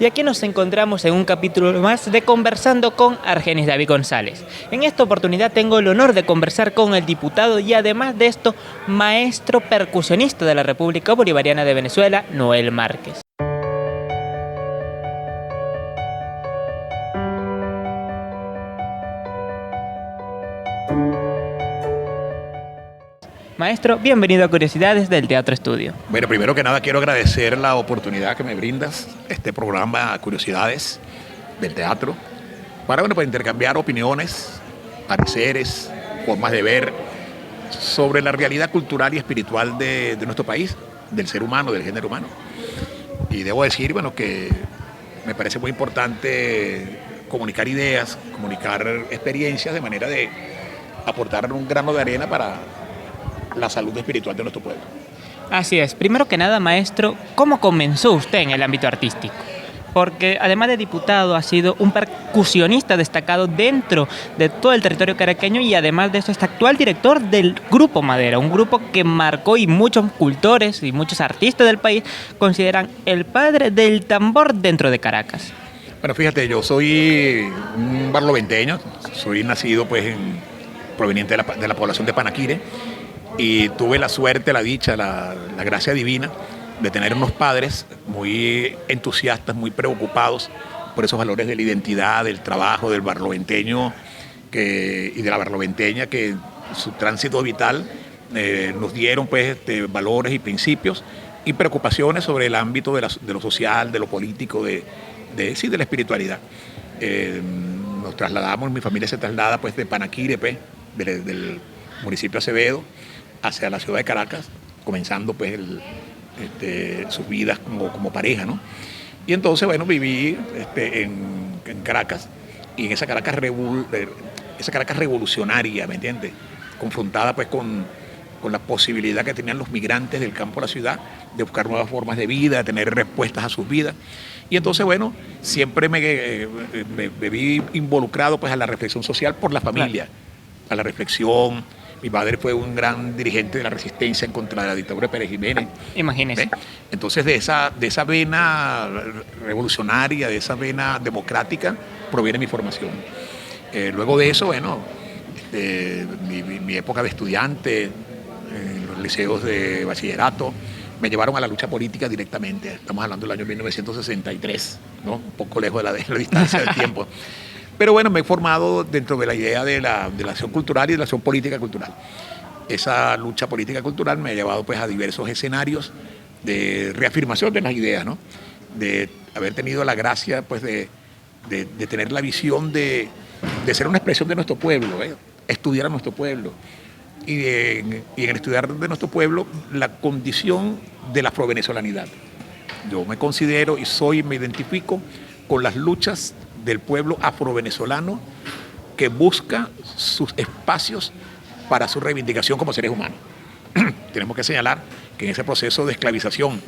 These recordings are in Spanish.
y aquí nos encontramos en un capítulo más de Conversando con Argenis David González. En esta oportunidad tengo el honor de conversar con el diputado y además de esto, maestro percusionista de la República Bolivariana de Venezuela, Noel Márquez. Maestro, bienvenido a Curiosidades del Teatro Estudio. Bueno, primero que nada quiero agradecer la oportunidad que me brindas, este programa Curiosidades del Teatro, para pues intercambiar opiniones, pareceres, formas de ver sobre la realidad cultural y espiritual de nuestro país, del ser humano, del género humano. Y debo decir, que me parece muy importante comunicar ideas, comunicar experiencias de manera de aportar un grano de arena para la salud espiritual de nuestro pueblo. Así es. Primero que nada, maestro, ¿cómo comenzó usted en el ámbito artístico? Porque además de diputado ha sido un percusionista destacado dentro de todo el territorio caraqueño y además de eso es actual director del Grupo Madera, un grupo que marcó y muchos cultores y muchos artistas del país consideran el padre del tambor dentro de Caracas. Bueno, fíjate, yo soy un barloventeño, soy nacido proveniente de la población de Panaquire, y tuve la suerte, la dicha, la gracia divina de tener unos padres muy entusiastas, muy preocupados por esos valores de la identidad, del trabajo, del barloventeño y de la barloventeña, que su tránsito vital nos dieron valores y principios y preocupaciones sobre el ámbito de lo social, de lo político, de la espiritualidad. Nos trasladamos, mi familia se traslada de Panaquire, del municipio Acevedo, hacia la ciudad de Caracas, comenzando sus vidas como pareja, ¿no? Y entonces, viví en Caracas, y en esa Caracas revolucionaria, ¿me entiendes? Confrontada con la posibilidad que tenían los migrantes del campo a la ciudad de buscar nuevas formas de vida, de tener respuestas a sus vidas. Y entonces, siempre me vi involucrado a la reflexión social por la familia, a la reflexión. Mi padre fue un gran dirigente de la resistencia en contra de la dictadura de Pérez Jiménez. Imagínese. Entonces, de esa vena revolucionaria, de esa vena democrática, proviene mi formación. Luego de eso, mi época de estudiante, en los liceos de bachillerato, me llevaron a la lucha política directamente. Estamos hablando del año 1963, ¿no? Un poco lejos de la distancia del tiempo. Pero me he formado dentro de la idea de la acción cultural y de la acción política cultural. Esa lucha política cultural me ha llevado a diversos escenarios de reafirmación de las ideas, ¿no? De haber tenido la gracia de tener la visión de ser una expresión de nuestro pueblo, estudiar a nuestro pueblo. Y en el estudiar de nuestro pueblo, la condición de la afrovenezolanidad. Yo me considero me identifico con las luchas del pueblo afrovenezolano que busca sus espacios para su reivindicación como seres humanos. Tenemos que señalar que en ese proceso de esclavización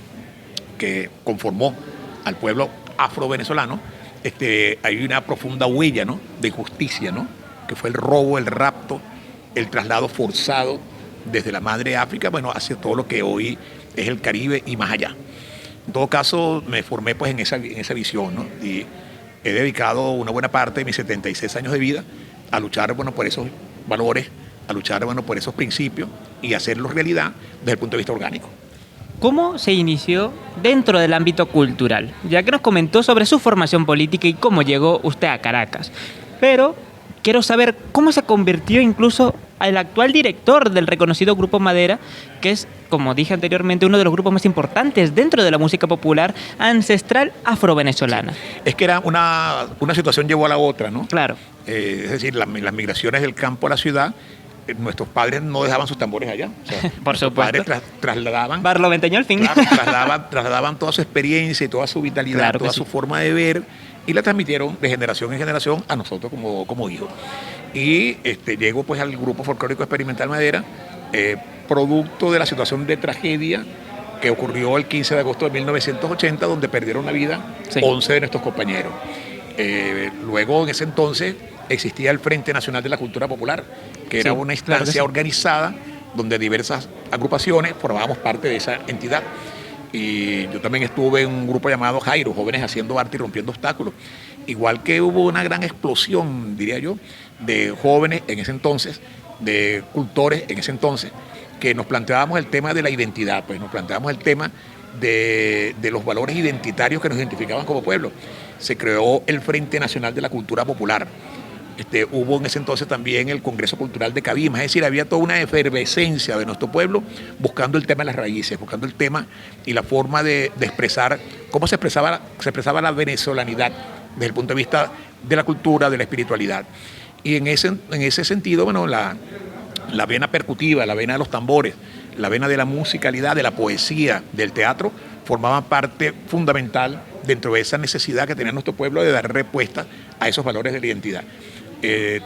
que conformó al pueblo afrovenezolano, hay una profunda huella, ¿no?, de injusticia, ¿no?, que fue el robo, el rapto, el traslado forzado desde la madre África, hacia todo lo que hoy es el Caribe y más allá. En todo caso, me formé en esa visión, ¿no? Y he dedicado una buena parte de mis 76 años de vida a luchar por esos valores, a luchar por esos principios y hacerlos realidad desde el punto de vista orgánico. ¿Cómo se inició dentro del ámbito cultural? Ya que nos comentó sobre su formación política y cómo llegó usted a Caracas. Pero quiero saber cómo se convirtió incluso al actual director del reconocido Grupo Madera, que es, como dije anteriormente, uno de los grupos más importantes dentro de la música popular ancestral afrovenezolana. Sí. Es que era una situación llevó a la otra, ¿no? Claro. Es decir, las migraciones del campo a la ciudad, nuestros padres no dejaban sus tambores allá. O sea, por supuesto. Nuestros padres trasladaban... Barloventeño al fin. Claro, trasladaban toda su experiencia y toda su vitalidad, claro, toda su forma de ver, y la transmitieron de generación en generación a nosotros como hijos. Y llego al Grupo Folclórico Experimental Madera, producto de la situación de tragedia que ocurrió el 15 de agosto de 1980, donde perdieron la vida 11 de nuestros compañeros. Luego, en ese entonces, existía el Frente Nacional de la Cultura Popular, que era una instancia organizada donde diversas agrupaciones formábamos parte de esa entidad. Y yo también estuve en un grupo llamado Jairo, Jóvenes Haciendo Arte y Rompiendo Obstáculos. Igual que hubo una gran explosión, diría yo, de jóvenes en ese entonces, de cultores en ese entonces, que nos planteábamos el tema de la identidad, pues nos planteábamos el tema de los valores identitarios que nos identificaban como pueblo. Se creó el Frente Nacional de la Cultura Popular. Hubo en ese entonces también el Congreso Cultural de Cabimas, es decir, había toda una efervescencia de nuestro pueblo buscando el tema de las raíces, buscando el tema y la forma de expresar cómo se expresaba la venezolanidad desde el punto de vista de la cultura, de la espiritualidad. Y en ese sentido, bueno, la vena percutiva, la vena de los tambores, la vena de la musicalidad, de la poesía, del teatro, formaban parte fundamental dentro de esa necesidad que tenía nuestro pueblo de dar respuesta a esos valores de la identidad.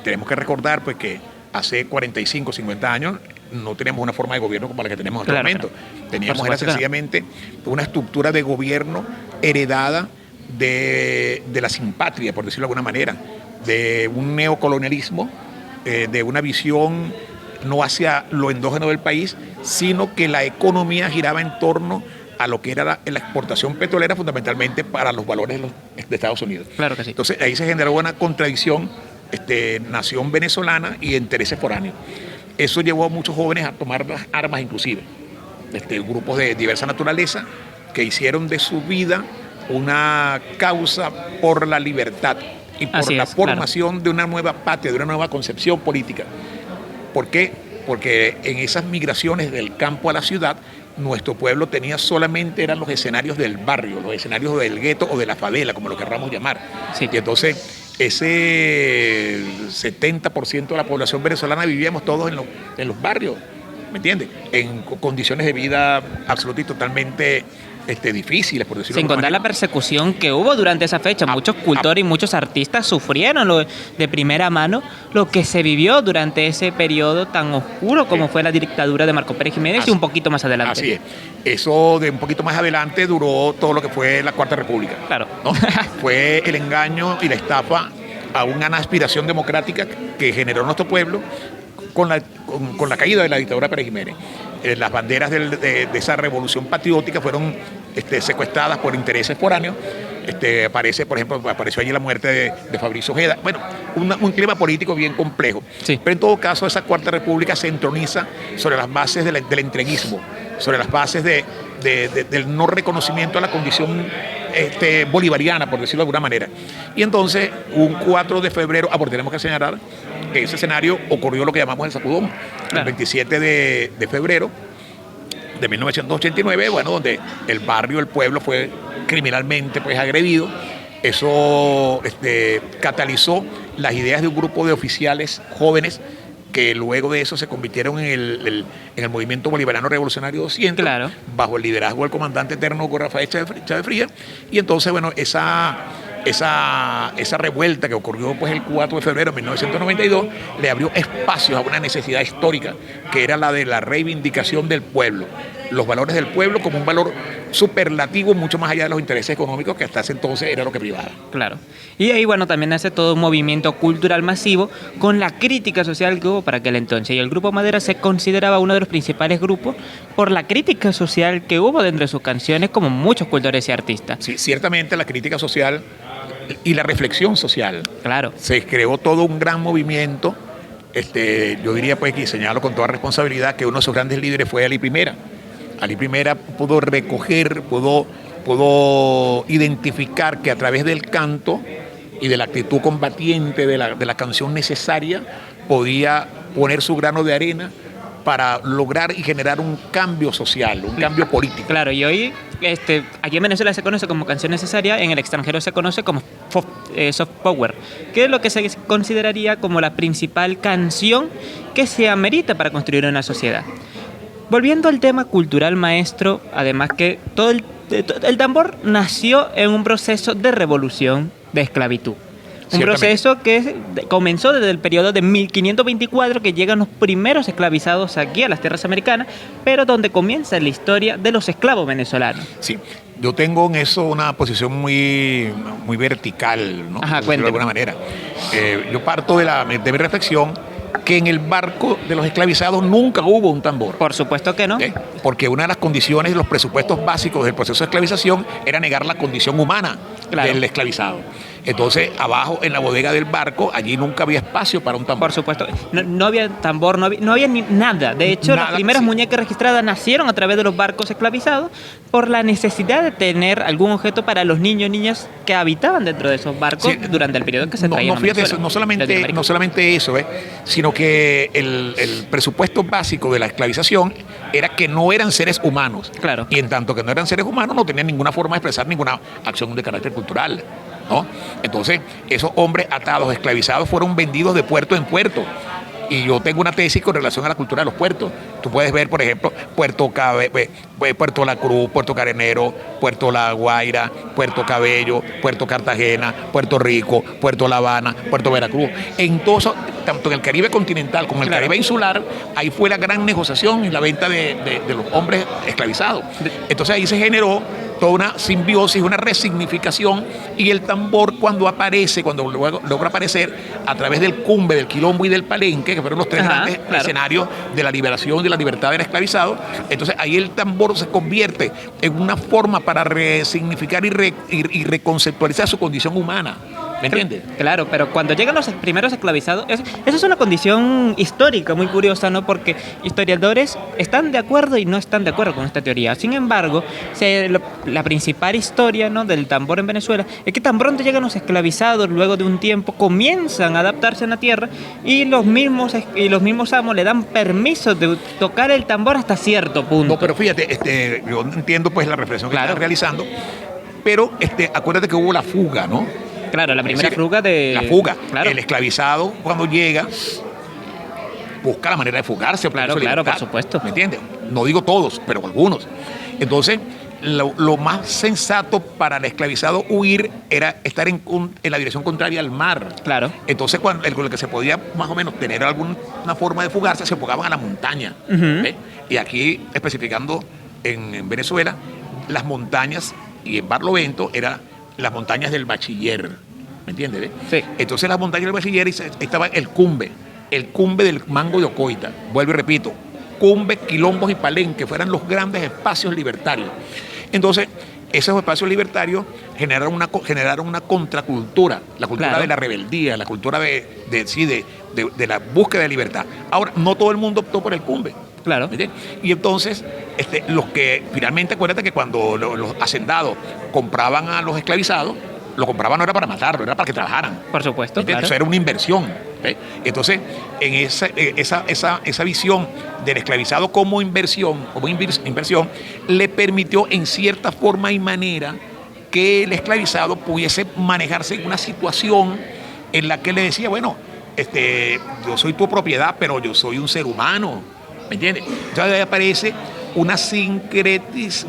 Tenemos que recordar pues, que hace 45, 50 años no teníamos una forma de gobierno como la que tenemos en este momento. Teníamos era sencillamente una estructura de gobierno heredada de la simpatria, por decirlo de alguna manera, de un neocolonialismo, de una visión no hacia lo endógeno del país, sino que la economía giraba en torno a lo que era la exportación petrolera, fundamentalmente para los valores de Estados Unidos. Claro que sí. Entonces ahí se generó una contradicción, nación venezolana y intereses foráneos. Eso llevó a muchos jóvenes a tomar las armas inclusive, grupos de diversa naturaleza que hicieron de su vida una causa por la libertad y por la formación de una nueva patria, de una nueva concepción política. ¿Por qué? Porque en esas migraciones del campo a la ciudad, nuestro pueblo tenía solamente eran los escenarios del barrio, los escenarios del gueto o de la favela, como lo querramos llamar. Sí. Y entonces ese 70% de la población venezolana vivíamos todos en los barrios, ¿me entiendes? En condiciones de vida absolutamente y totalmente difíciles, por decirlo. Sin contar la persecución que hubo durante esa fecha. Muchos cultores y muchos artistas sufrieron de primera mano lo que se vivió durante ese periodo tan oscuro como fue la dictadura de Marco Pérez Jiménez y un poquito más adelante. Así es. Eso de un poquito más adelante duró todo lo que fue la Cuarta República. Claro. ¿No? Fue el engaño y la estafa a una aspiración democrática que generó nuestro pueblo con la caída de la dictadura Pérez Jiménez. Las banderas de esa revolución patriótica fueron secuestradas por intereses foráneos. Apareció allí la muerte de Fabricio Ojeda. Bueno, un clima político bien complejo. Sí. Pero en todo caso, esa Cuarta República se entroniza sobre las bases del entreguismo, sobre las bases del no reconocimiento a la condición bolivariana, por decirlo de alguna manera. Y entonces, un 4 de febrero, tenemos que señalar que ese escenario ocurrió lo que llamamos el sacudón, claro. El 27 de febrero de 1989, bueno, donde el barrio, el pueblo fue criminalmente pues, agredido. Eso catalizó las ideas de un grupo de oficiales jóvenes que luego de eso se convirtieron en el movimiento bolivariano revolucionario 200, claro. Bajo el liderazgo del comandante eterno Hugo Rafael Chávez Frías. Y entonces, bueno, esa revuelta que ocurrió pues, el 4 de febrero de 1992 le abrió espacios a una necesidad histórica que era la de la reivindicación del pueblo, los valores del pueblo como un valor superlativo mucho más allá de los intereses económicos que hasta ese entonces era lo que privaba. Claro. Y ahí, bueno, también nace todo un movimiento cultural masivo con la crítica social que hubo para aquel entonces. Y el Grupo Madera se consideraba uno de los principales grupos por la crítica social que hubo dentro de sus canciones, como muchos cultores y artistas. Sí, ciertamente la crítica social y la reflexión social. Claro. Se creó todo un gran movimiento. Yo diría, pues, que señalo con toda responsabilidad que uno de sus grandes líderes fue Ali Primera. Ali Primera pudo recoger, pudo identificar que a través del canto y de la actitud combatiente de la canción necesaria podía poner su grano de arena para lograr y generar un cambio social, un cambio político. Claro, y hoy aquí en Venezuela se conoce como canción necesaria, en el extranjero se conoce como soft power, que es lo que se consideraría como la principal canción que se amerita para construir una sociedad. Volviendo al tema cultural, maestro, además que todo el tambor nació en un proceso de revolución de esclavitud. Un proceso que comenzó desde el periodo de 1524, que llegan los primeros esclavizados aquí a las tierras americanas, pero donde comienza la historia de los esclavos venezolanos. Sí, yo tengo en eso una posición muy, muy vertical, ¿no? Ajá, de alguna manera. Yo parto de mi reflexión que en el barco de los esclavizados nunca hubo un tambor. Por supuesto que no. Porque una de las condiciones de los presupuestos básicos del proceso de esclavización era negar la condición humana del esclavizado. Entonces, abajo en la bodega del barco, allí nunca había espacio para un tambor. Por supuesto. No había tambor, no había ni nada. De hecho, las primeras muñecas registradas nacieron a través de los barcos esclavizados por la necesidad de tener algún objeto para los niños y niñas que habitaban dentro de esos barcos durante el periodo que se traían. No, fíjate, no solamente eso, sino que el presupuesto básico de la esclavización era que no eran seres humanos. Claro. Y en tanto que no eran seres humanos, no tenían ninguna forma de expresar ninguna acción de carácter cultural, ¿no? Entonces, esos hombres atados, esclavizados, fueron vendidos de puerto en puerto. Y yo tengo una tesis con relación a la cultura de los puertos. Tú puedes ver, por ejemplo, Puerto La Cruz, Puerto Carenero, Puerto La Guaira, Puerto Cabello, Puerto Cartagena, Puerto Rico, Puerto La Habana, Puerto Veracruz. En todo eso, tanto en el Caribe continental como en el Caribe insular, ahí fue la gran negociación y la venta de los hombres esclavizados. Entonces ahí se generó toda una simbiosis, una resignificación, y el tambor cuando logra aparecer a través del Cumbe, del Quilombo y del Palenque, que fueron los tres grandes escenarios de la liberación, de la libertad del esclavizado, entonces ahí el tambor se convierte en una forma para resignificar y reconceptualizar su condición humana. ¿Me entiendes? Claro, pero cuando llegan los primeros esclavizados, eso es una condición histórica muy curiosa, ¿no? Porque historiadores están de acuerdo y no están de acuerdo con esta teoría. Sin embargo, la principal historia, ¿no?, del tambor en Venezuela es que tan pronto llegan los esclavizados, luego de un tiempo comienzan a adaptarse en la tierra y los mismos amos le dan permiso de tocar el tambor hasta cierto punto. No, pero fíjate, yo entiendo pues la reflexión que estás realizando, pero acuérdate que hubo la fuga, ¿no? Claro, la primera fuga de... La fuga. Claro. El esclavizado, cuando llega, busca la manera de fugarse. Claro, por supuesto. ¿Me entiendes? No digo todos, pero algunos. Entonces, lo más sensato para el esclavizado huir era estar en la dirección contraria al mar. Claro. Entonces, con el que se podía más o menos tener alguna forma de fugarse, se fugaban a la montaña. Y aquí, especificando en Venezuela, las montañas, y en Barlovento, eran las montañas del Bachiller, ¿me entiendes? Sí. Entonces las montañas del Bachiller estaba el Cumbe del Mango de Ocoita, vuelvo y repito, Cumbe, Quilombos y Palenque fueran los grandes espacios libertarios. Entonces, esos espacios libertarios generaron una contracultura, la cultura de la rebeldía, la cultura de la búsqueda de libertad. Ahora, no todo el mundo optó por el Cumbe. Claro. Y entonces, los que finalmente, acuérdate que cuando los hacendados compraban a los esclavizados, lo compraban no era para matarlo, era para que trabajaran. Por supuesto, claro. Eso era una inversión. Entonces, en esa visión del esclavizado como inversión, le permitió en cierta forma y manera que el esclavizado pudiese manejarse en una situación en la que le decía, bueno, yo soy tu propiedad, pero yo soy un ser humano. ¿Me entiendes? Entonces ahí aparece una sincresis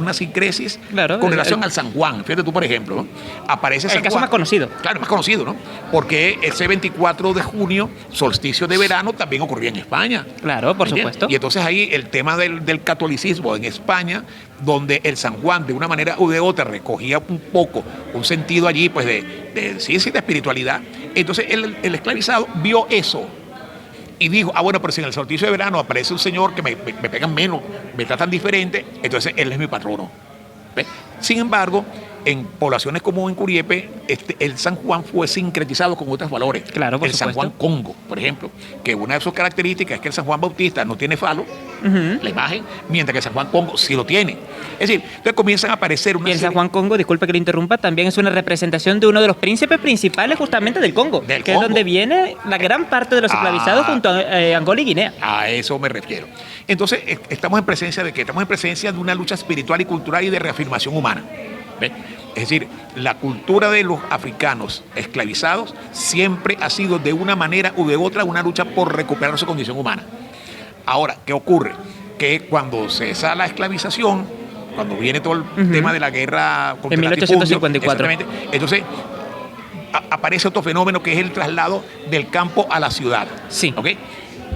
con relación al San Juan. Fíjate tú, por ejemplo, ¿no? Aparece San Juan. El caso más conocido. Claro, más conocido, ¿no? Porque ese 24 de junio, solsticio de verano, también ocurría en España. Claro, por supuesto. Y entonces ahí el tema del catolicismo en España, donde el San Juan de una manera u de otra recogía un poco un sentido allí pues de ciencia y de espiritualidad. Entonces el esclavizado vio eso y dijo, bueno, pero si en el solsticio de verano aparece un señor que me pegan menos, me tratan diferente, entonces él es mi patrono. ¿Ves? Sin embargo, en poblaciones como en Curiepe, el San Juan fue sincretizado con otros valores. Claro, por el supuesto. San Juan Congo, por ejemplo, que una de sus características es que el San Juan Bautista no tiene falo, la imagen, mientras que el San Juan Congo sí lo tiene. Es decir, entonces comienzan a aparecer una Y el San Juan Congo, disculpe que le interrumpa, también es una representación de uno de los príncipes principales justamente del Congo, que es donde viene la gran parte de los esclavizados junto a Angola y Guinea. A eso me refiero. Entonces, estamos en presencia de ¿qué? Estamos en presencia de una lucha espiritual y cultural y de reafirmación humana. ¿Ves? Es decir, la cultura de los africanos esclavizados siempre ha sido de una manera u de otra una lucha por recuperar su condición humana. Ahora, ¿qué ocurre? Que cuando cesa la esclavización, cuando viene todo el tema de la guerra contra en 1854. Entonces aparece otro fenómeno que es el traslado del campo a la ciudad. Sí. ¿Okay?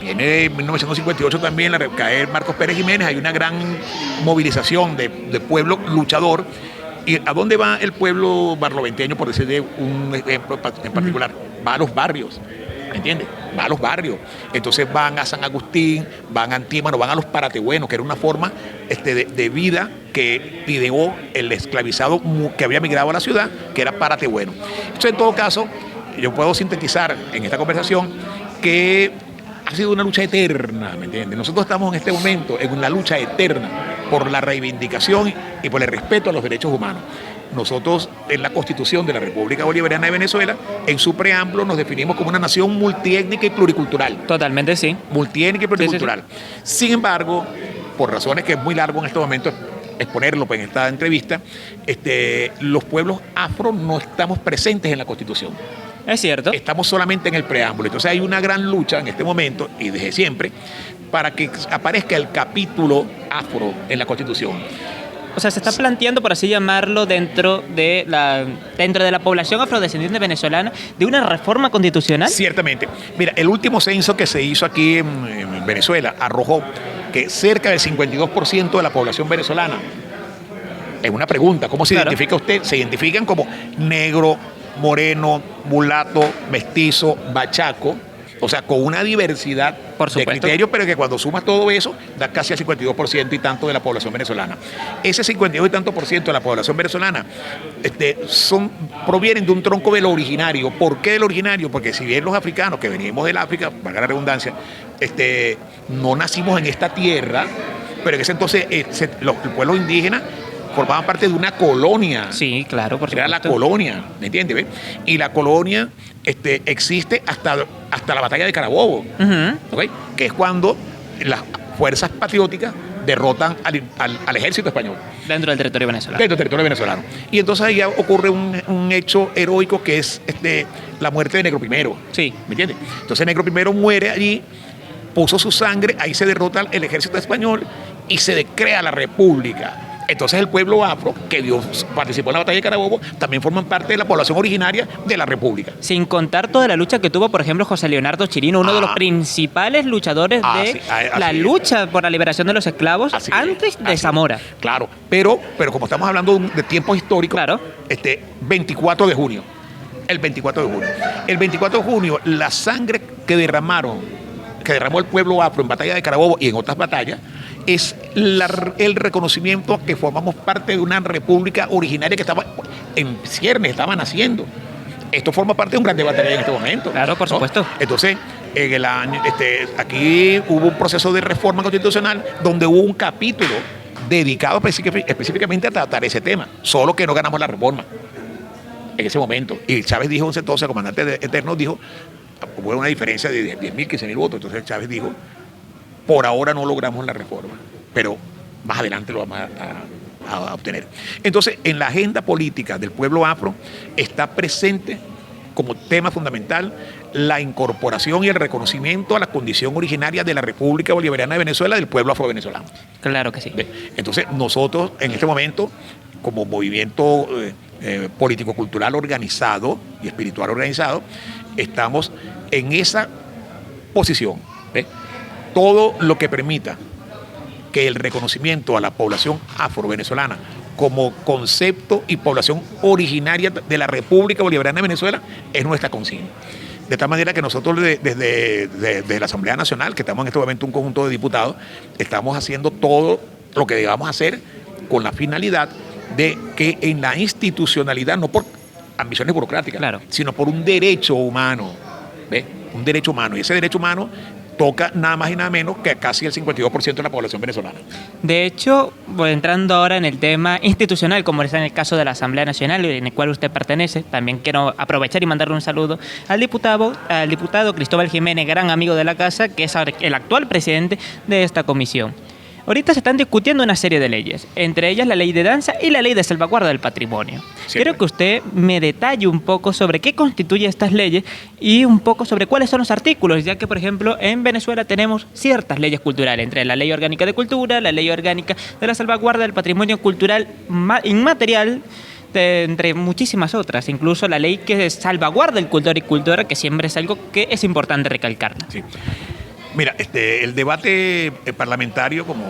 Viene en 1958 también, cae Marcos Pérez Jiménez, hay una gran movilización de pueblo luchador. ¿Y a dónde va el pueblo barloventeño, por decir de un ejemplo en particular? Va a los barrios. ¿me entiendes? Va a los barrios. Entonces van a San Agustín, van a Antímano, van a los Paratebuenos, que era una forma de vida que ideó el esclavizado que había migrado a la ciudad, que era Paratebueno. Entonces, en todo caso, yo puedo sintetizar en esta conversación que ha sido una lucha eterna, ¿me entiendes? Nosotros estamos en este momento en una lucha eterna por la reivindicación y por el respeto a los derechos humanos. Nosotros, en la Constitución de la República Bolivariana de Venezuela, en su preámbulo nos definimos como una nación multiétnica y pluricultural. Totalmente, sí. Multiétnica y pluricultural. Sí. Sin embargo, por razones que es muy largo en este momento exponerlo en esta entrevista, los pueblos afro no estamos presentes en la Constitución. Es cierto. Estamos solamente en el preámbulo. Entonces hay una gran lucha en este momento, y desde siempre, para que aparezca el capítulo afro en la Constitución. O sea, se está planteando, por así llamarlo, dentro de la población afrodescendiente venezolana, de una reforma constitucional. Ciertamente. Mira, el último censo que se hizo aquí en Venezuela arrojó que cerca del 52% de la población venezolana, es una pregunta, ¿cómo se identifica usted? Se identifican como negro, moreno, mulato, mestizo, bachaco, o sea, con una diversidad de criterios, pero que cuando sumas todo eso, da casi al 52% y tanto de la población venezolana. Ese 52 y tanto por ciento de la población venezolana provienen de un tronco de lo originario. ¿Por qué de lo originario? Porque si bien los africanos, que venimos del África, valga la redundancia, no nacimos en esta tierra, pero en ese entonces los pueblos indígenas formaban parte de una colonia. Sí, claro, por supuesto. Era la colonia, ¿me entiendes? ¿Ve? Y la colonia existe hasta la batalla de Carabobo, ¿okay? Que es cuando las fuerzas patrióticas derrotan al ejército español. Dentro del territorio venezolano. Dentro del territorio venezolano. Y entonces ahí ocurre un hecho heroico que es la muerte de Negro Primero. Sí. ¿Me entiendes? Entonces Negro Primero muere allí, puso su sangre, ahí se derrota el ejército español y se crea la república. Entonces el pueblo afro, que participó en la batalla de Carabobo, también forman parte de la población originaria de la república. Sin contar toda la lucha que tuvo, por ejemplo, José Leonardo Chirino, uno de los principales luchadores de la lucha por la liberación de los esclavos antes de Zamora. Claro, pero como estamos hablando de tiempos históricos, 24 de junio. El 24 de junio. El 24 de junio, la sangre que derramó el pueblo afro en batalla de Carabobo y en otras batallas, es el reconocimiento que formamos parte de una república originaria que estaba en ciernes, estaba naciendo. Esto forma parte de un gran debate en este momento. Claro, por supuesto. Entonces, en el año, aquí hubo un proceso de reforma constitucional donde hubo un capítulo dedicado específicamente a tratar ese tema, solo que no ganamos la reforma en ese momento. Y Chávez dijo entonces, el comandante eterno dijo, hubo una diferencia de 10.000, 15.000 votos, entonces Chávez dijo, por ahora no logramos la reforma, pero más adelante lo vamos a obtener. Entonces, en la agenda política del pueblo afro está presente como tema fundamental la incorporación y el reconocimiento a la condición originaria de la República Bolivariana de Venezuela del pueblo afrovenezolano. Claro que sí. Entonces, nosotros en este momento, como movimiento político-cultural organizado y espiritual organizado, estamos en esa posición. ¿Ve? Todo lo que permita que el reconocimiento a la población afro-venezolana como concepto y población originaria de la República Bolivariana de Venezuela es nuestra consigna. De tal manera que nosotros desde la Asamblea Nacional, que estamos en este momento un conjunto de diputados, estamos haciendo todo lo que debamos hacer con la finalidad de que en la institucionalidad, no por ambiciones burocráticas, sino por un derecho humano, ¿ve? Un derecho humano. Y ese derecho humano toca nada más y nada menos que casi el 52% de la población venezolana. De hecho, entrando ahora en el tema institucional, como está en el caso de la Asamblea Nacional, en el cual usted pertenece, también quiero aprovechar y mandarle un saludo al diputado Cristóbal Jiménez, gran amigo de la casa, que es el actual presidente de esta comisión. Ahorita se están discutiendo una serie de leyes, entre ellas la ley de danza y la ley de salvaguarda del patrimonio. Siempre. Quiero que usted me detalle un poco sobre qué constituye estas leyes y un poco sobre cuáles son los artículos, ya que, por ejemplo, en Venezuela tenemos ciertas leyes culturales, entre la Ley Orgánica de Cultura, la Ley Orgánica de la Salvaguarda del Patrimonio Cultural Inmaterial, entre muchísimas otras, incluso la ley que salvaguarda el cultor y cultura, que siempre es algo que es importante recalcar. Sí. Mira, el debate parlamentario, como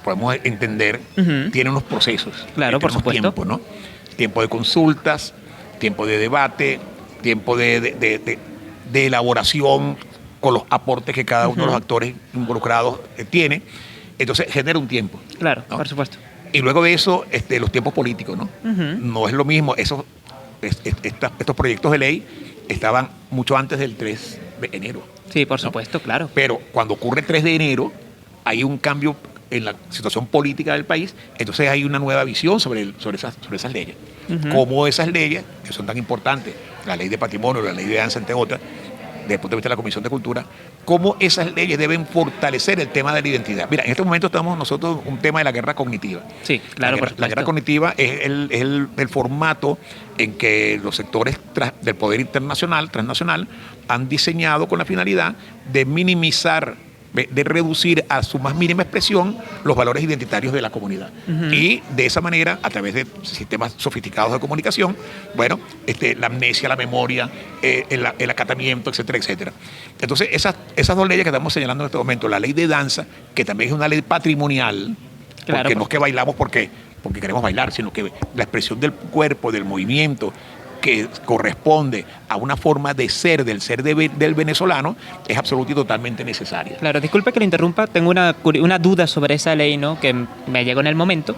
podemos entender, tiene unos procesos. Claro, por supuesto. Tiempo, ¿no? Tiempo de consultas, tiempo de debate, tiempo de de elaboración con los aportes que cada uno de los actores involucrados tiene. Entonces genera un tiempo. Claro, ¿no? por supuesto. Y luego de eso, los tiempos políticos, ¿no? No es lo mismo. Estos proyectos de ley estaban mucho antes del 3 de enero. Sí, por ¿no? supuesto, claro. Pero cuando ocurre el 3 de enero, hay un cambio en la situación política del país, entonces hay una nueva visión sobre esas leyes. Cómo esas leyes, que son tan importantes, la ley de patrimonio, la ley de danza, entre otras, desde el punto de vista de la Comisión de Cultura, cómo esas leyes deben fortalecer el tema de la identidad. Mira, en este momento estamos nosotros un tema de la guerra cognitiva. Sí, claro. La guerra cognitiva es el formato en que los sectores del poder internacional, transnacional, han diseñado con la finalidad de minimizar, de reducir a su más mínima expresión los valores identitarios de la comunidad. Y de esa manera, a través de sistemas sofisticados de comunicación, bueno, la amnesia, la memoria, el acatamiento, etcétera, etcétera. Entonces, esas dos leyes que estamos señalando en este momento, la ley de danza, que también es una ley patrimonial, claro, porque no es que bailamos porque queremos bailar, sino que la expresión del cuerpo, del movimiento, que corresponde a una forma de ser, del ser del venezolano, es absoluta y totalmente necesaria. Claro, disculpe que lo interrumpa, tengo una duda sobre esa ley, ¿no? Que me llegó en el momento,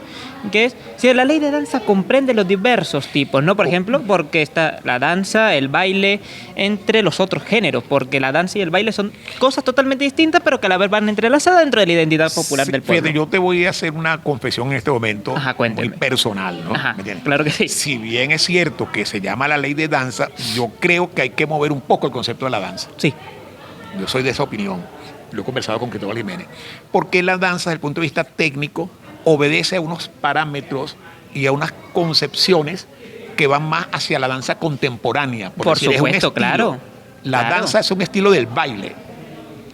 que es si la ley de danza comprende los diversos tipos, ¿no? Por ejemplo, porque está la danza, el baile, entre los otros géneros, porque la danza y el baile son cosas totalmente distintas, pero que a la vez van entrelazadas dentro de la identidad popular del pueblo. Fíjate, yo te voy a hacer una confesión en este momento. Ajá, muy personal, ¿no? Ajá, ¿me entiendes? claro que sí. Si bien es cierto que se llama la ley de danza, yo creo que hay que mover un poco el concepto de la danza. Sí. Yo soy de esa opinión. Lo he conversado con Cristóbal Jiménez. Porque la danza, desde el punto de vista técnico, obedece a unos parámetros y a unas concepciones que van más hacia la danza contemporánea. Por supuesto, claro. La danza es un estilo del baile.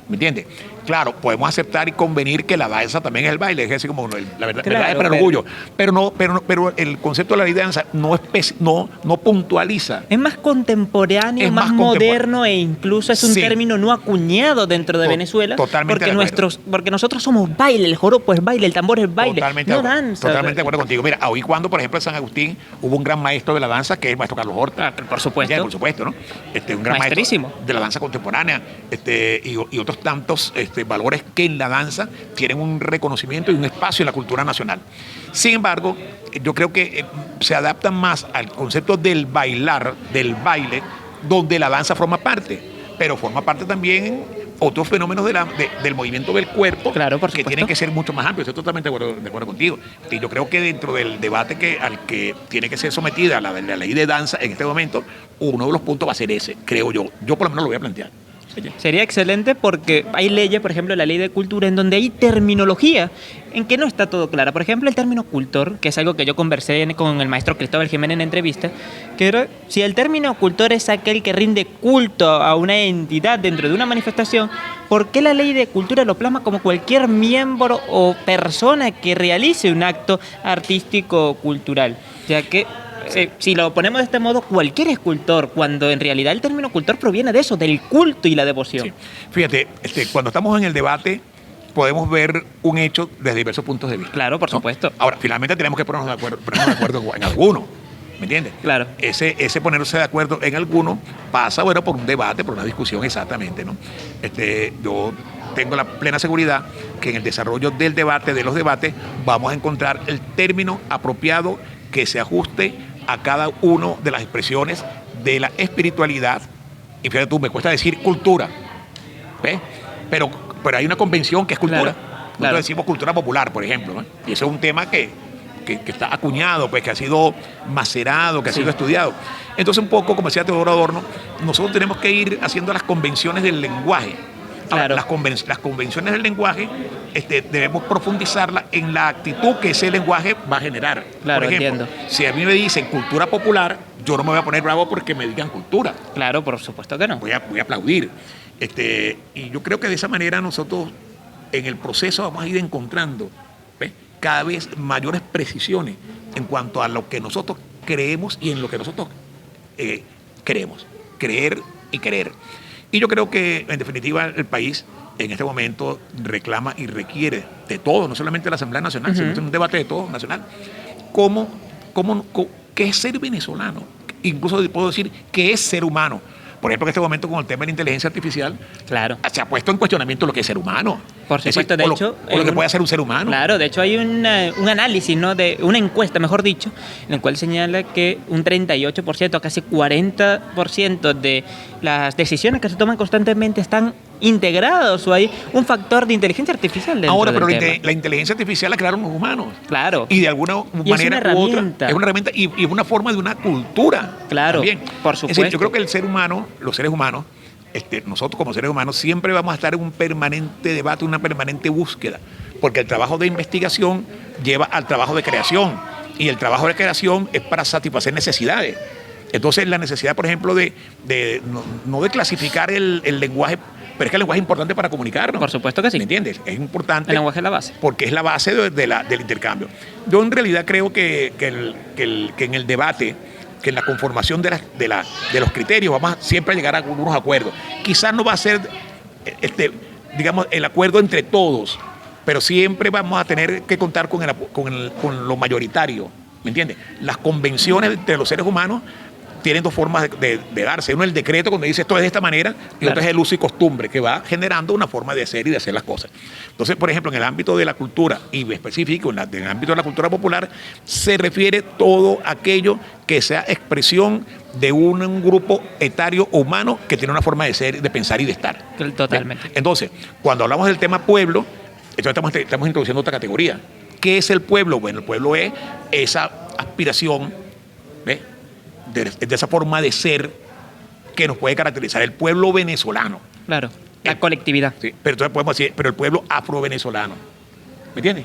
¿Me entiendes? Claro, podemos aceptar y convenir que la danza también es el baile, es decir, como la verdad, claro, verdad es para el orgullo. Pero el concepto de la ley de danza no puntualiza. Es más contemporáneo, Es más más moderno e incluso es un Sí. término no acuñado dentro de Venezuela. Totalmente Porque nosotros somos baile, el joropo es baile, el tambor es baile, Totalmente, no danza. totalmente de acuerdo contigo. Mira, hoy cuando, por ejemplo, en San Agustín hubo un gran maestro de la danza, que es el maestro Carlos Horta. Por supuesto. Por supuesto, ¿no? Un gran Maestrísimo. maestro de la danza contemporánea, y otros tantos valores que en la danza tienen un reconocimiento y un espacio en la cultura nacional. Sin embargo, yo creo que se adaptan más al concepto del bailar, del baile, donde la danza forma parte, pero forma parte también otros fenómenos del movimiento del cuerpo, claro, por que supuesto. tienen que ser mucho más amplios. Estoy totalmente de acuerdo contigo. Y yo creo que dentro del debate al que tiene que ser sometida la ley de danza en este momento, uno de los puntos va a ser ese, creo yo. Yo por lo menos lo voy a plantear. Sería excelente porque hay leyes, por ejemplo, la ley de cultura, en donde hay terminología en que no está todo clara. Por ejemplo, el término cultor, que es algo que yo conversé con el maestro Cristóbal Jiménez en entrevista, que era si el término cultor es aquel que rinde culto a una entidad dentro de una manifestación, ¿por qué la ley de cultura lo plasma como cualquier miembro o persona que realice un acto artístico o cultural? Ya que si lo ponemos de este modo, cualquier escultor, cuando en realidad el término cultor proviene de eso, del culto y la devoción. Sí. Fíjate, cuando estamos en el debate, podemos ver un hecho desde diversos puntos de vista. Claro, por ¿no? supuesto. Ahora, finalmente tenemos que ponernos de acuerdo en alguno. ¿Me entiendes? Claro. Ese ponerse de acuerdo en alguno pasa, bueno, por un debate, por una discusión exactamente, ¿no? Yo tengo la plena seguridad que en el desarrollo del debate, de los debates, vamos a encontrar el término apropiado que se ajuste a cada una de las expresiones de la espiritualidad. Y fíjate tú, me cuesta decir cultura, ¿ves? Pero hay una convención que es cultura. Nosotros decimos cultura popular, por ejemplo, ¿no? Y eso es un tema que está acuñado, pues, que ha sido macerado, que ha sido estudiado. Entonces, un poco, como decía Teodoro Adorno, nosotros tenemos que ir haciendo las convenciones del lenguaje. Ahora, las convenciones del lenguaje debemos profundizarlas en la actitud que ese lenguaje va a generar. Claro, por ejemplo, entiendo. Si a mí me dicen cultura popular, yo no me voy a poner bravo porque me digan cultura. Claro, por supuesto que no. Voy a aplaudir. Y yo creo que de esa manera nosotros en el proceso vamos a ir encontrando, ¿ves?, cada vez mayores precisiones en cuanto a lo que nosotros creemos y en lo que nosotros queremos. Creer y querer. Y yo creo que, en definitiva, el país en este momento reclama y requiere de todo, no solamente de la Asamblea Nacional, sino un debate de todo nacional. ¿Qué es ser venezolano? Incluso puedo decir qué es ser humano. Por ejemplo, en este momento con el tema de la inteligencia artificial, Claro. se ha puesto en cuestionamiento lo que es ser humano. Por Es decir, supuesto, de o lo- hecho, o lo que puede hacer un ser humano. Claro, de hecho hay un análisis, ¿no? De una encuesta, mejor dicho, en el cual señala que un 38%, casi 40% de las decisiones que se toman constantemente están integrados o hay un factor de inteligencia artificial dentro Ahora, del pero tema. la inteligencia artificial la crearon los humanos. Claro. Y de alguna Y es manera una u otra, herramienta. es una herramienta y es una forma de una cultura. Claro, también. por Es decir, supuesto. yo creo que el ser humano, los seres humanos, nosotros como seres humanos siempre vamos a estar en un permanente debate, una permanente búsqueda, porque el trabajo de investigación lleva al trabajo de creación y el trabajo de creación es para satisfacer necesidades. Entonces la necesidad, por ejemplo, no de clasificar el lenguaje, pero es que el lenguaje es importante para comunicarnos. Por supuesto que sí. ¿Me entiendes? Es importante. El lenguaje es la base. Porque es la base del intercambio. Yo en realidad creo que en el debate, que en la conformación de los criterios vamos siempre a llegar a algunos acuerdos. Quizás no va a ser, digamos, el acuerdo entre todos, pero siempre vamos a tener que contar con lo mayoritario, ¿me entiendes? Las convenciones entre los seres humanos tienen dos formas de darse. Uno es el decreto, cuando dice esto es de esta manera, y Claro. otro es el uso y costumbre, que va generando una forma de ser y de hacer las cosas. Entonces, por ejemplo, en el ámbito de la cultura, y específico en el ámbito de la cultura popular, se refiere todo aquello que sea expresión de un grupo etario humano que tiene una forma de ser, de pensar y de estar. Totalmente. ¿Bien? Entonces, cuando hablamos del tema pueblo, entonces estamos introduciendo otra categoría. ¿Qué es el pueblo? Bueno, el pueblo es esa aspiración, ¿ves? De esa forma de ser que nos puede caracterizar el pueblo venezolano. Claro. La colectividad. ¿Sí? Pero entonces podemos decir, pero el pueblo afro-venezolano. ¿Me entiendes?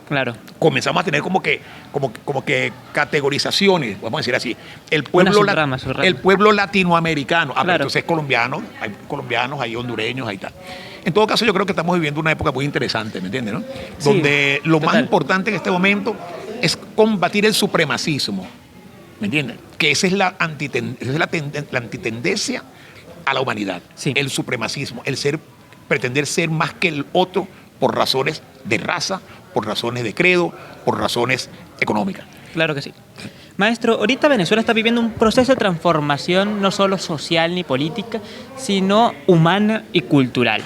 Claro. Comenzamos a tener como que categorizaciones, vamos a decir así. El pueblo, subramas. el pueblo latinoamericano. Pero Claro. entonces hay colombianos, hay hondureños, hay tal. En todo caso, yo creo que estamos viviendo una época muy interesante, ¿me entiendes? ¿No? Sí, donde lo más total. importante en este momento es combatir el supremacismo. ¿Me entiendes? Que esa es la antitendencia a la humanidad. Sí. El supremacismo, pretender ser más que el otro por razones de raza, por razones de credo, por razones económicas. Claro que sí. Maestro, ahorita Venezuela está viviendo un proceso de transformación no solo social ni política, sino humana y cultural.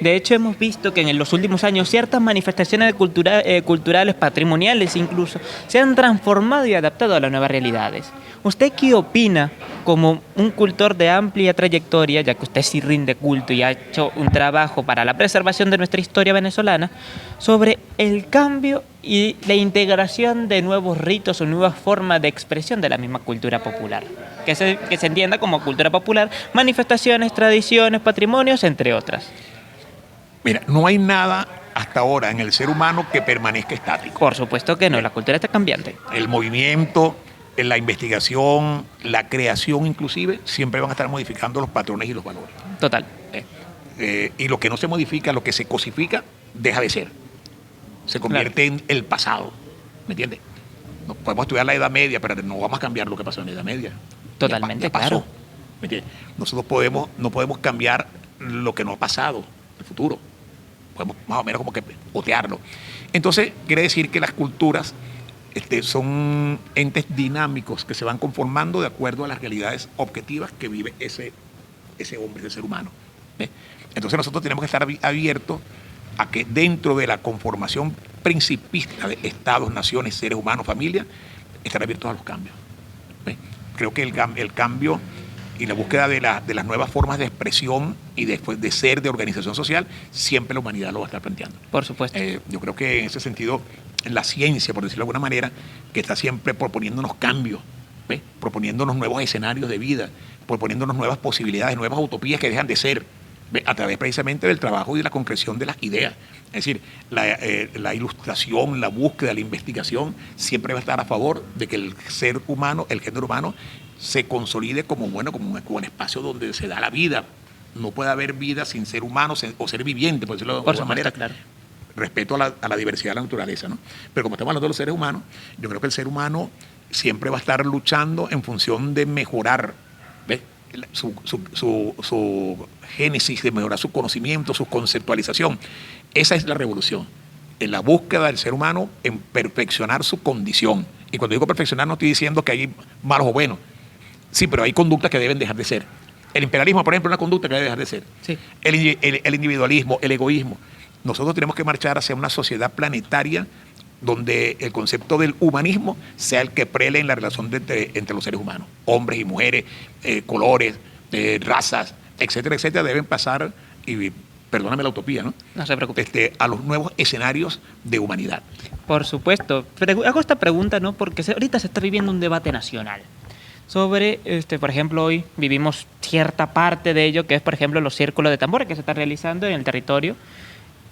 De hecho, hemos visto que en los últimos años ciertas manifestaciones culturales, patrimoniales incluso, se han transformado y adaptado a las nuevas realidades. ¿Usted qué opina como un cultor de amplia trayectoria, ya que usted sí rinde culto y ha hecho un trabajo para la preservación de nuestra historia venezolana, sobre el cambio y la integración de nuevos ritos o nuevas formas de expresión de la misma cultura popular? Que se entienda como cultura popular, manifestaciones, tradiciones, patrimonios, entre otras. Mira, no hay nada hasta ahora en el ser humano que permanezca estático. Por supuesto que no, la cultura está cambiante. El movimiento, la investigación, la creación inclusive, siempre van a estar modificando los patrones y los valores. Total. Y lo que no se modifica, lo que se cosifica, deja de ser. Se convierte en el pasado. ¿Me entiendes? No podemos estudiar la Edad Media, pero no vamos a cambiar lo que pasó en la Edad Media. Totalmente, ya pasó. claro. ¿Me entiendes? Nosotros no podemos cambiar lo que no ha pasado, el futuro. Podemos más o menos como que otearlo. Entonces, quiere decir que las culturas son entes dinámicos que se van conformando de acuerdo a las realidades objetivas que vive ese hombre, ese ser humano. ¿Ves? Entonces nosotros tenemos que estar abiertos a que dentro de la conformación principista de estados, naciones, seres humanos, familias, estar abiertos a los cambios. ¿Ves? Creo que el cambio y la búsqueda de las nuevas formas de expresión y después de ser, de organización social, siempre la humanidad lo va a estar planteando. Por supuesto. Yo creo que en ese sentido, la ciencia, por decirlo de alguna manera, que está siempre proponiéndonos cambios, ¿ves? Proponiéndonos nuevos escenarios de vida, proponiéndonos nuevas posibilidades, nuevas utopías que dejan de ser, ¿ves? A través precisamente del trabajo y de la concreción de las ideas. Es decir, la ilustración, la búsqueda, la investigación siempre va a estar a favor de que el ser humano, el género humano, se consolide como un espacio donde se da la vida. No puede haber vida sin ser humano o ser viviente, por decirlo de alguna manera. Claro. Respeto a la diversidad de la naturaleza, ¿no? Pero como estamos hablando de los seres humanos, yo creo que el ser humano siempre va a estar luchando en función de mejorar, ¿ves? Su génesis, de mejorar su conocimiento, su conceptualización. Esa es la revolución, en la búsqueda del ser humano en perfeccionar su condición. Y cuando digo perfeccionar no estoy diciendo que hay malos o buenos. Sí, pero hay conductas que deben dejar de ser. El imperialismo, por ejemplo, es una conducta que debe dejar de ser. Sí. El individualismo, el egoísmo. Nosotros tenemos que marchar hacia una sociedad planetaria donde el concepto del humanismo sea el que prele en la relación entre los seres humanos. Hombres y mujeres, colores, razas, etcétera, etcétera, deben pasar, y perdóname la utopía, ¿no? No se preocupe. A los nuevos escenarios de humanidad. Por supuesto. Hago esta pregunta, ¿no? Porque ahorita se está viviendo un debate nacional sobre, por ejemplo, hoy vivimos cierta parte de ello, que es, por ejemplo, los círculos de tambores que se están realizando en el territorio.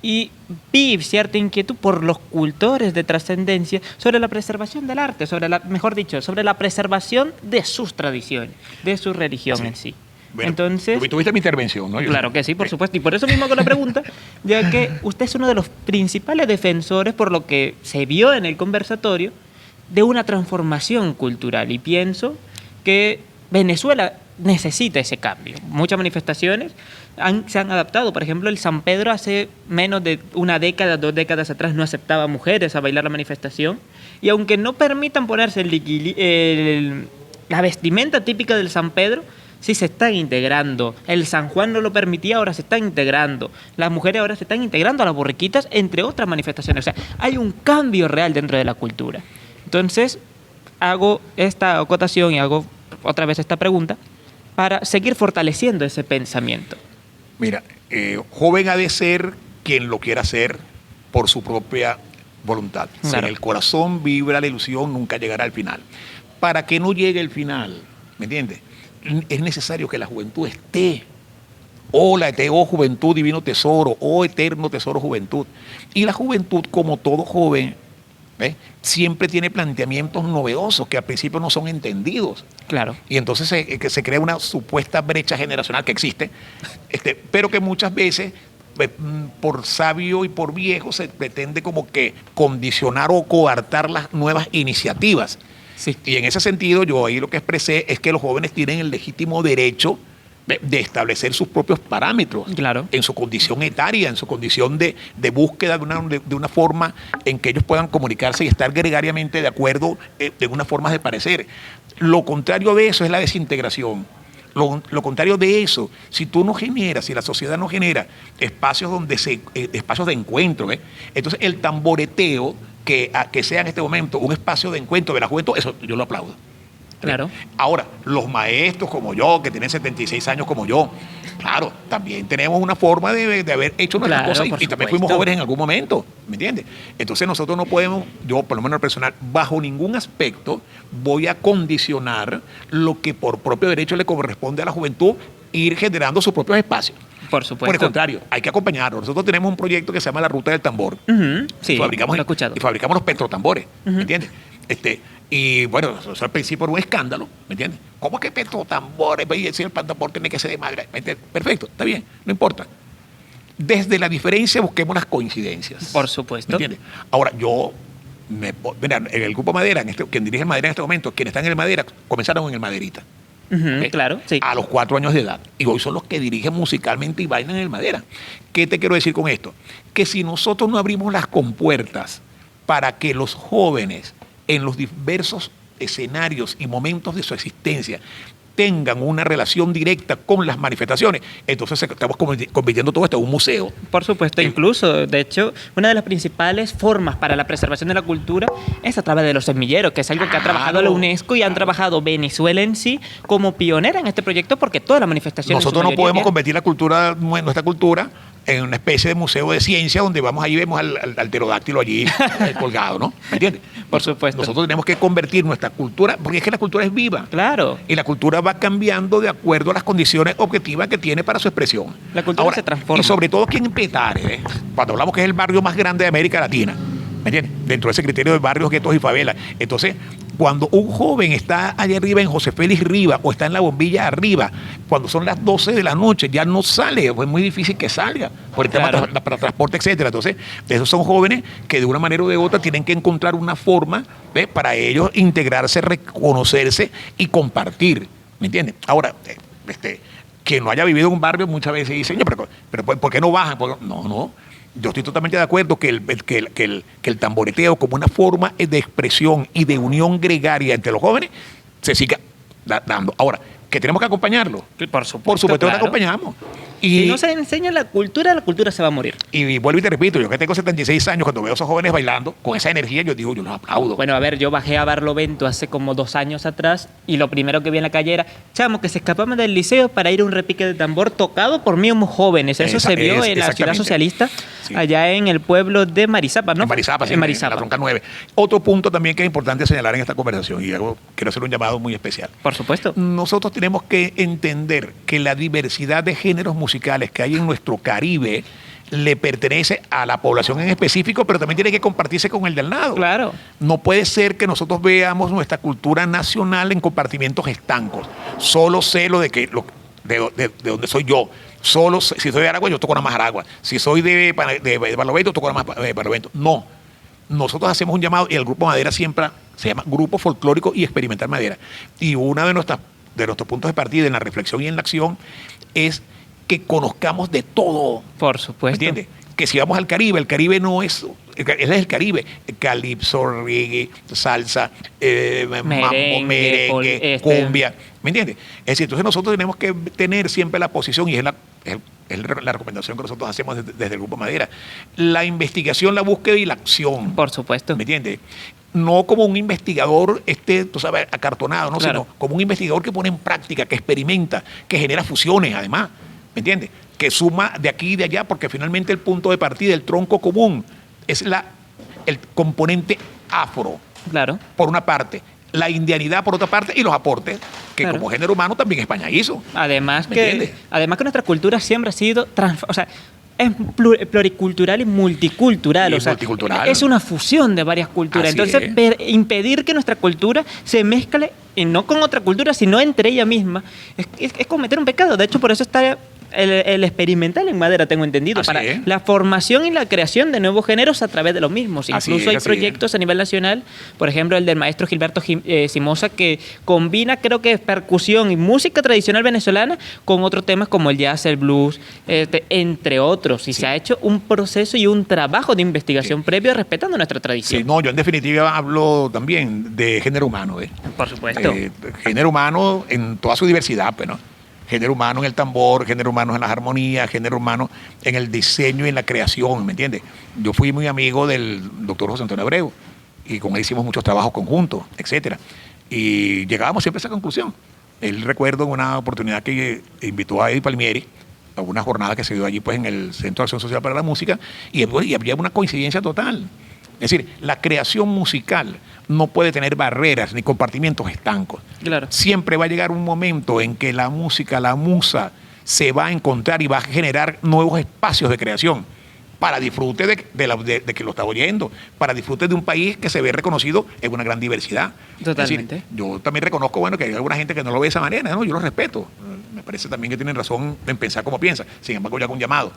Y vi cierta inquietud por los cultores de trascendencia sobre la preservación del arte, mejor dicho, sobre la preservación de sus tradiciones, de su religión en sí. Bueno, entonces, tuviste mi intervención, ¿no? Claro que sí, por supuesto. Y por eso mismo hago la pregunta, ya que usted es uno de los principales defensores, por lo que se vio en el conversatorio, de una transformación cultural. Y pienso que Venezuela necesita ese cambio. Muchas manifestaciones se han adaptado. Por ejemplo, el San Pedro hace menos de una década, 2 décadas atrás, no aceptaba mujeres a bailar la manifestación. Y aunque no permitan ponerse la vestimenta típica del San Pedro, sí se están integrando. El San Juan no lo permitía, ahora se están integrando. Las mujeres ahora se están integrando a las borriquitas, entre otras manifestaciones. O sea, hay un cambio real dentro de la cultura. Entonces, hago esta acotación y hago otra vez esta pregunta para seguir fortaleciendo ese pensamiento. Mira, joven ha de ser quien lo quiera hacer por su propia voluntad. Claro. Si en el corazón vibra la ilusión, nunca llegará al final. Para que no llegue el final, ¿me entiendes? Es necesario que la juventud esté. Oh juventud, divino tesoro, oh eterno tesoro juventud. Y la juventud, como todo joven, siempre tiene planteamientos novedosos que al principio no son entendidos. Claro. Y entonces se crea una supuesta brecha generacional que existe, pero que muchas veces, por sabio y por viejo, se pretende como que condicionar o coartar las nuevas iniciativas. Sí. Y en ese sentido, yo ahí lo que expresé es que los jóvenes tienen el legítimo derecho de establecer sus propios parámetros, Claro. en su condición etaria, en su condición de búsqueda de una forma en que ellos puedan comunicarse y estar gregariamente de acuerdo en unas formas de parecer. Lo contrario de eso es la desintegración. Lo contrario de eso, si tú no generas, si la sociedad no genera espacios espacios de encuentro, entonces el tamboreteo que sea en este momento un espacio de encuentro de la juventud, eso yo lo aplaudo. Claro. Ahora, los maestros como yo, que tienen 76 años como yo, claro, también tenemos una forma de haber hecho nuestras cosas y también fuimos jóvenes en algún momento, ¿me entiendes? Entonces nosotros no podemos, yo por lo menos en lo personal, bajo ningún aspecto voy a condicionar lo que por propio derecho le corresponde a la juventud ir generando sus propios espacios. Por supuesto. Por el contrario, hay que acompañarlo. Nosotros tenemos un proyecto que se llama La Ruta del Tambor. Sí, y fabricamos, lo he escuchado. Y fabricamos los petrotambores, ¿me entiendes? Y bueno, eso al principio era un escándalo, ¿me entiendes? ¿Cómo que petrotambores? Y decir el tambor tiene que ser de madera. Perfecto, está bien, no importa. Desde la diferencia busquemos las coincidencias. Por supuesto. ¿Me entiendes? Ahora, mira, en el grupo Madera, quien dirige el Madera en este momento, quienes están en el Madera, comenzaron en el Maderita. Claro, sí. A los 4 años de edad. Y hoy son los que dirigen musicalmente y bailan en el Madera. ¿Qué te quiero decir con esto? Que si nosotros no abrimos las compuertas para que los jóvenes en los diversos escenarios y momentos de su existencia tengan una relación directa con las manifestaciones, entonces estamos convirtiendo todo esto en un museo. Por supuesto, incluso, de hecho, una de las principales formas para la preservación de la cultura es a través de los semilleros, que es algo que ha trabajado la UNESCO y han trabajado Venezuela en sí como pionera en este proyecto, porque todas las manifestaciones... Nosotros no podemos convertir nuestra cultura en una especie de museo de ciencia donde vamos ahí y vemos al pterodáctilo allí colgado, ¿no? ¿Me entiendes? Por supuesto. Nosotros tenemos que convertir nuestra cultura, porque es que la cultura es viva. Claro. Y la cultura va cambiando de acuerdo a las condiciones objetivas que tiene para su expresión. La cultura se transforma. Y sobre todo aquí en Petare, cuando hablamos que es el barrio más grande de América Latina, ¿me entiendes? Dentro de ese criterio de barrios, guetos y favelas. Entonces, cuando un joven está allá arriba en José Félix Rivas o está en la Bombilla arriba, cuando son las 12 de la noche, ya no sale, es muy difícil que salga, por el tema para transporte, etcétera. Entonces, esos son jóvenes que de una manera u de otra tienen que encontrar una forma para ellos integrarse, reconocerse y compartir, ¿me entiendes? Ahora, quien no haya vivido en un barrio muchas veces dice, pero ¿por qué no bajan? No. Yo estoy totalmente de acuerdo que el tamboreteo como una forma de expresión y de unión gregaria entre los jóvenes se siga dando. Ahora, que tenemos que acompañarlo. Por supuesto, Por supuesto que claro. lo acompañamos. Si no se enseña la cultura se va a morir. Y vuelvo y te repito, yo que tengo 76 años, cuando veo a esos jóvenes bailando con esa energía, yo digo, yo los aplaudo. Bueno, a ver, yo bajé a Barlovento hace como 2 años atrás y lo primero que vi en la calle era chamos que se escapaban del liceo para ir a un repique de tambor tocado por mismos jóvenes. Eso se vio en la ciudad socialista, sí, allá en el pueblo de Marizapa, ¿no? En Marizapa, sí, en la Tronca 9. Otro punto también que es importante señalar en esta conversación, y quiero hacer un llamado muy especial. Por supuesto. Nosotros tenemos que entender que la diversidad de géneros musicales que hay en nuestro Caribe le pertenece a la población en específico, pero también tiene que compartirse con el del lado. Claro. No puede ser que nosotros veamos nuestra cultura nacional en compartimientos estancos. Solo sé lo de que de donde soy yo. Solo si soy de Aragua, yo toco nada más Aragua. Si soy de Barlovento, toco nada más Barlovento. No. Nosotros hacemos un llamado y el Grupo Madera siempre se llama Grupo Folclórico y Experimental Madera. Y uno de nuestros puntos de partida en la reflexión y en la acción es que conozcamos de todo. Por supuesto. ¿Me entiendes? Que si vamos al Caribe, el Caribe no es... Él es el Caribe. Calipso, reggae, salsa, merengue, cumbia. ¿Me entiendes? Es decir, entonces nosotros tenemos que tener siempre la posición, y es la recomendación que nosotros hacemos desde el Grupo Madera. La investigación, la búsqueda y la acción. Por supuesto. ¿Me entiendes? No como un investigador, tú sabes, acartonado, ¿no? Claro. Sino como un investigador que pone en práctica, que experimenta, que genera fusiones, además. ¿Me entiendes? Que suma de aquí y de allá, porque finalmente el punto de partida, el tronco común, es el componente afro, claro, por una parte, la indianidad por otra parte, y los aportes que claro, como género humano también España hizo. Además que nuestra cultura siempre ha sido es pluricultural y multicultural. Multicultural. Es una fusión de varias culturas. Así Entonces, impedir que nuestra cultura se mezcle, y no con otra cultura, sino entre ella misma, es cometer un pecado. De hecho, por eso está el experimental en Madera, tengo entendido, así para es, la formación y la creación de nuevos géneros a través de los mismos. Incluso hay proyectos a nivel nacional, por ejemplo, el del maestro Gilberto Simosa, que combina, creo que percusión y música tradicional venezolana con otros temas como el jazz, el blues, entre otros. Y se ha hecho un proceso y un trabajo de investigación previo respetando nuestra tradición. Sí, no, yo en definitiva hablo también de género humano. Por supuesto. Género humano en toda su diversidad, pues, ¿no? Género humano en el tambor, género humano en las armonías, género humano en el diseño y en la creación, ¿me entiendes? Yo fui muy amigo del doctor José Antonio Abreu y con él hicimos muchos trabajos conjuntos, etcétera. Y llegábamos siempre a esa conclusión. Él, recuerdo en una oportunidad que invitó a Eddie Palmieri a una jornada que se dio allí pues en el Centro de Acción Social para la Música, y había una coincidencia total. Es decir, la creación musical no puede tener barreras ni compartimientos estancos. Claro. Siempre va a llegar un momento en que la música, la musa, se va a encontrar y va a generar nuevos espacios de creación para disfrute de que lo está oyendo, para disfrute de un país que se ve reconocido en una gran diversidad. Totalmente. Es decir, yo también reconozco, bueno, que hay alguna gente que no lo ve de esa manera, ¿no? Yo lo respeto. Me parece también que tienen razón en pensar como piensan. Sin embargo, yo hago un llamado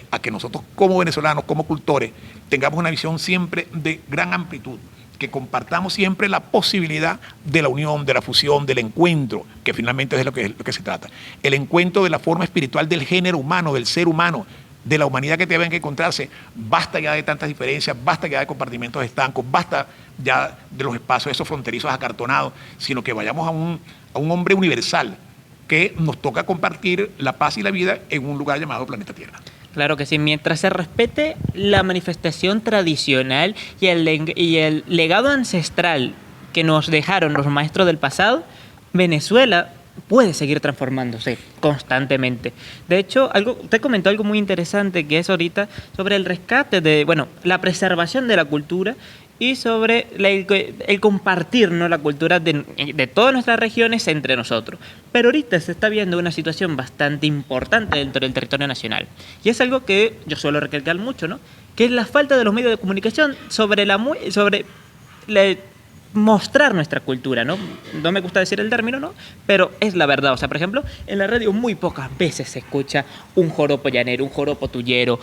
a que nosotros como venezolanos, como cultores, tengamos una visión siempre de gran amplitud, que compartamos siempre la posibilidad de la unión, de la fusión, del encuentro, que finalmente es lo que se trata. El encuentro de la forma espiritual del género humano, del ser humano, de la humanidad que deben que encontrarse. Basta ya de tantas diferencias, basta ya de compartimentos estancos, basta ya de los espacios esos fronterizos acartonados, sino que vayamos a un hombre universal que nos toca compartir la paz y la vida en un lugar llamado planeta Tierra. Claro que sí, mientras se respete la manifestación tradicional y el legado ancestral que nos dejaron los maestros del pasado, Venezuela puede seguir transformándose constantemente. De hecho, usted comentó algo muy interesante, que es ahorita sobre el rescate la preservación de la cultura y sobre el compartir, ¿no?, la cultura de todas nuestras regiones entre nosotros. Pero ahorita se está viendo una situación bastante importante dentro del territorio nacional. Y es algo que yo suelo recalcar mucho, ¿no?, que es la falta de los medios de comunicación sobre mostrar nuestra cultura, ¿no? No me gusta decir el término, ¿no? Pero es la verdad. O sea, por ejemplo, en la radio muy pocas veces se escucha un joropo llanero, un joropo tullero,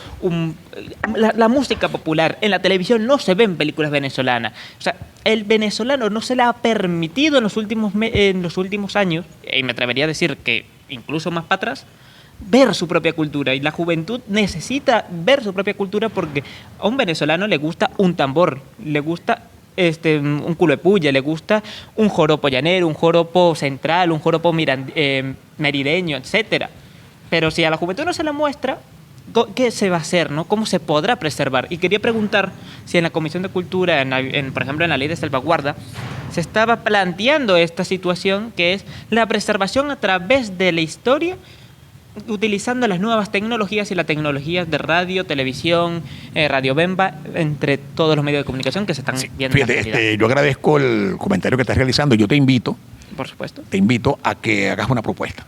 la música popular. En la televisión no se ven películas venezolanas. O sea, el venezolano no se le ha permitido en los últimos años, y me atrevería a decir que incluso más para atrás, ver su propia cultura, y la juventud necesita ver su propia cultura porque a un venezolano le gusta un tambor, le gusta un culo de puya, le gusta un joropo llanero, un joropo central, un joropo merideño, etcétera. Pero si a la juventud no se la muestra, ¿qué se va a hacer, no? ¿Cómo se podrá preservar? Y quería preguntar si en la Comisión de Cultura, por ejemplo, en la Ley de Salvaguarda, se estaba planteando esta situación, que es la preservación a través de la historia, utilizando las nuevas tecnologías y las tecnologías de radio, televisión, Radio Bemba, entre todos los medios de comunicación que se están viendo. Fíjate, yo agradezco el comentario que estás realizando. Yo te invito, por supuesto, a que hagas una propuesta.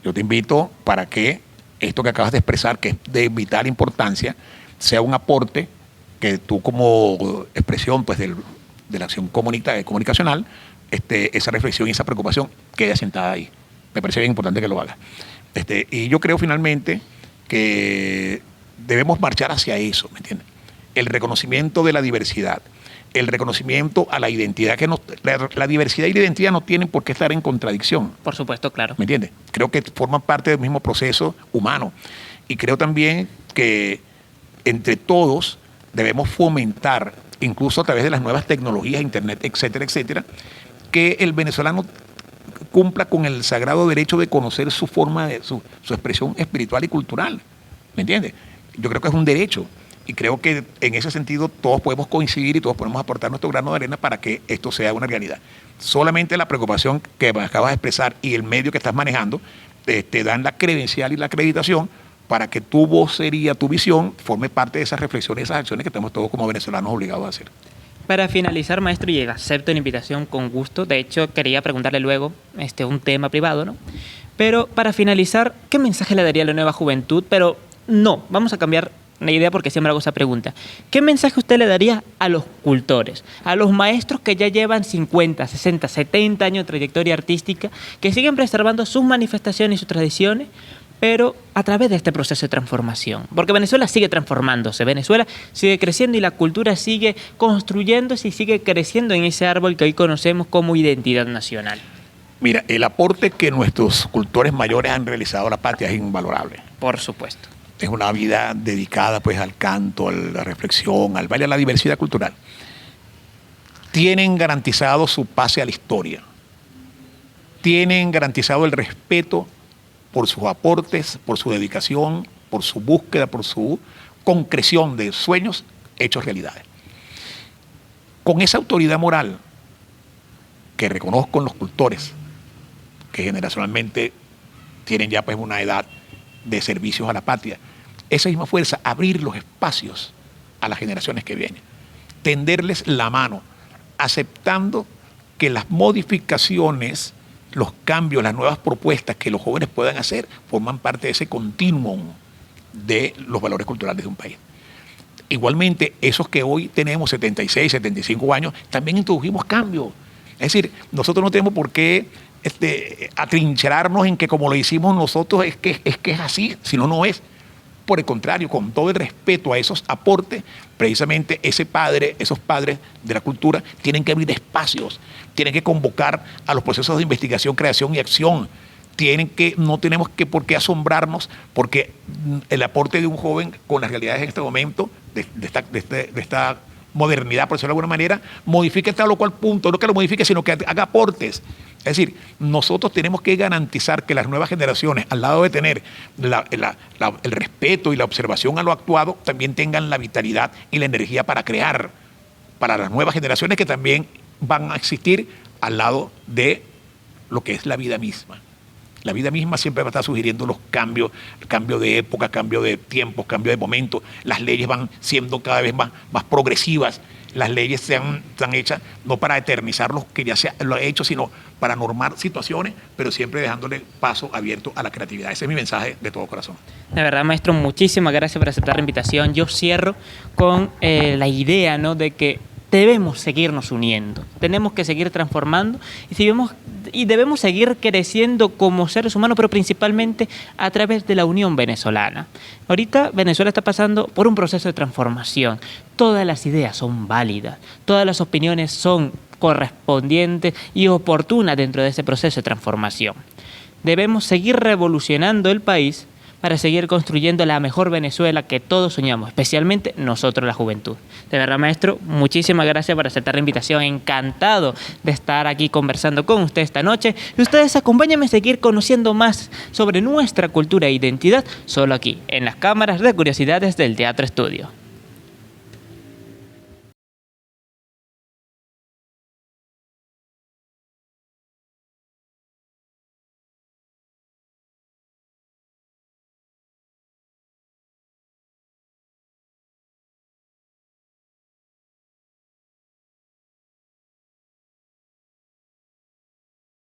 Yo te invito para que esto que acabas de expresar, que es de vital importancia, sea un aporte que tú, como expresión pues, de la acción comunicacional, esa reflexión y esa preocupación quede asentada ahí. Me parece bien importante que lo hagas. Y yo creo finalmente que debemos marchar hacia eso, ¿me entiendes? El reconocimiento de la diversidad, el reconocimiento a la identidad, que la diversidad y la identidad no tienen por qué estar en contradicción. Por supuesto, claro. ¿Me entiendes? Creo que forman parte del mismo proceso humano. Y creo también que entre todos debemos fomentar, incluso a través de las nuevas tecnologías, internet, etcétera, etcétera, que el venezolano cumpla con el sagrado derecho de conocer su forma, su expresión espiritual y cultural. ¿Me entiendes? Yo creo que es un derecho. Y creo que en ese sentido todos podemos coincidir y todos podemos aportar nuestro grano de arena para que esto sea una realidad. Solamente la preocupación que me acabas de expresar y el medio que estás manejando te dan la credencial y la acreditación para que tu vocería, tu visión, forme parte de esas reflexiones y esas acciones que estamos todos como venezolanos obligados a hacer. Para finalizar, maestro, y acepto la invitación con gusto. De hecho, quería preguntarle luego un tema privado, ¿no? Pero para finalizar, ¿qué mensaje le daría a la nueva juventud? Pero no, vamos a cambiar la idea porque siempre hago esa pregunta. ¿Qué mensaje usted le daría a los cultores, a los maestros que ya llevan 50, 60, 70 años de trayectoria artística, que siguen preservando sus manifestaciones y sus tradiciones, pero a través de este proceso de transformación? Porque Venezuela sigue transformándose, Venezuela sigue creciendo y la cultura sigue construyéndose y sigue creciendo en ese árbol que hoy conocemos como identidad nacional. Mira, el aporte que nuestros cultores mayores han realizado a la patria es invalorable. Por supuesto. Es una vida dedicada pues, al canto, a la reflexión, al baile, a la diversidad cultural. Tienen garantizado su pase a la historia. Tienen garantizado el respeto por sus aportes, por su dedicación, por su búsqueda, por su concreción de sueños hechos realidades. Con esa autoridad moral que reconozco en los cultores, que generacionalmente tienen ya pues, una edad de servicios a la patria, esa misma fuerza, abrir los espacios a las generaciones que vienen, tenderles la mano, aceptando que las modificaciones, los cambios, las nuevas propuestas que los jóvenes puedan hacer forman parte de ese continuum de los valores culturales de un país. Igualmente, esos que hoy tenemos 76, 75 años, también introdujimos cambios. Es decir, nosotros no tenemos por qué atrincherarnos en que como lo hicimos nosotros es que es así, sino no es. Por el contrario, con todo el respeto a esos aportes, precisamente esos padres de la cultura tienen que abrir espacios, tienen que convocar a los procesos de investigación, creación y acción. No tenemos por qué asombrarnos porque el aporte de un joven con las realidades en este momento, de esta modernidad, por decirlo de alguna manera, modifique tal o cual punto, no que lo modifique, sino que haga aportes. Es decir, nosotros tenemos que garantizar que las nuevas generaciones, al lado de tener el respeto y la observación a lo actuado, también tengan la vitalidad y la energía para crear para las nuevas generaciones que también van a existir al lado de lo que es la vida misma. La vida misma siempre va a estar sugiriendo los cambios, cambio de época, cambio de tiempos, cambio de momentos. Las leyes van siendo cada vez más progresivas. Las leyes se han hechas no para eternizar lo que ya se lo ha hecho, sino para normar situaciones, pero siempre dejándole paso abierto a la creatividad. Ese es mi mensaje de todo corazón. La verdad, maestro, muchísimas gracias por aceptar la invitación. Yo cierro con la idea, ¿no?, de que debemos seguirnos uniendo, tenemos que seguir transformando y debemos seguir creciendo como seres humanos, pero principalmente a través de la unión venezolana. Ahorita Venezuela está pasando por un proceso de transformación. Todas las ideas son válidas, todas las opiniones son correspondientes y oportunas dentro de ese proceso de transformación. Debemos seguir revolucionando el país, para seguir construyendo la mejor Venezuela que todos soñamos, especialmente nosotros la juventud. De verdad, maestro, muchísimas gracias por aceptar la invitación. Encantado de estar aquí conversando con usted esta noche. Y ustedes acompáñenme a seguir conociendo más sobre nuestra cultura e identidad, solo aquí, en las cámaras de curiosidades del Teatro Estudio.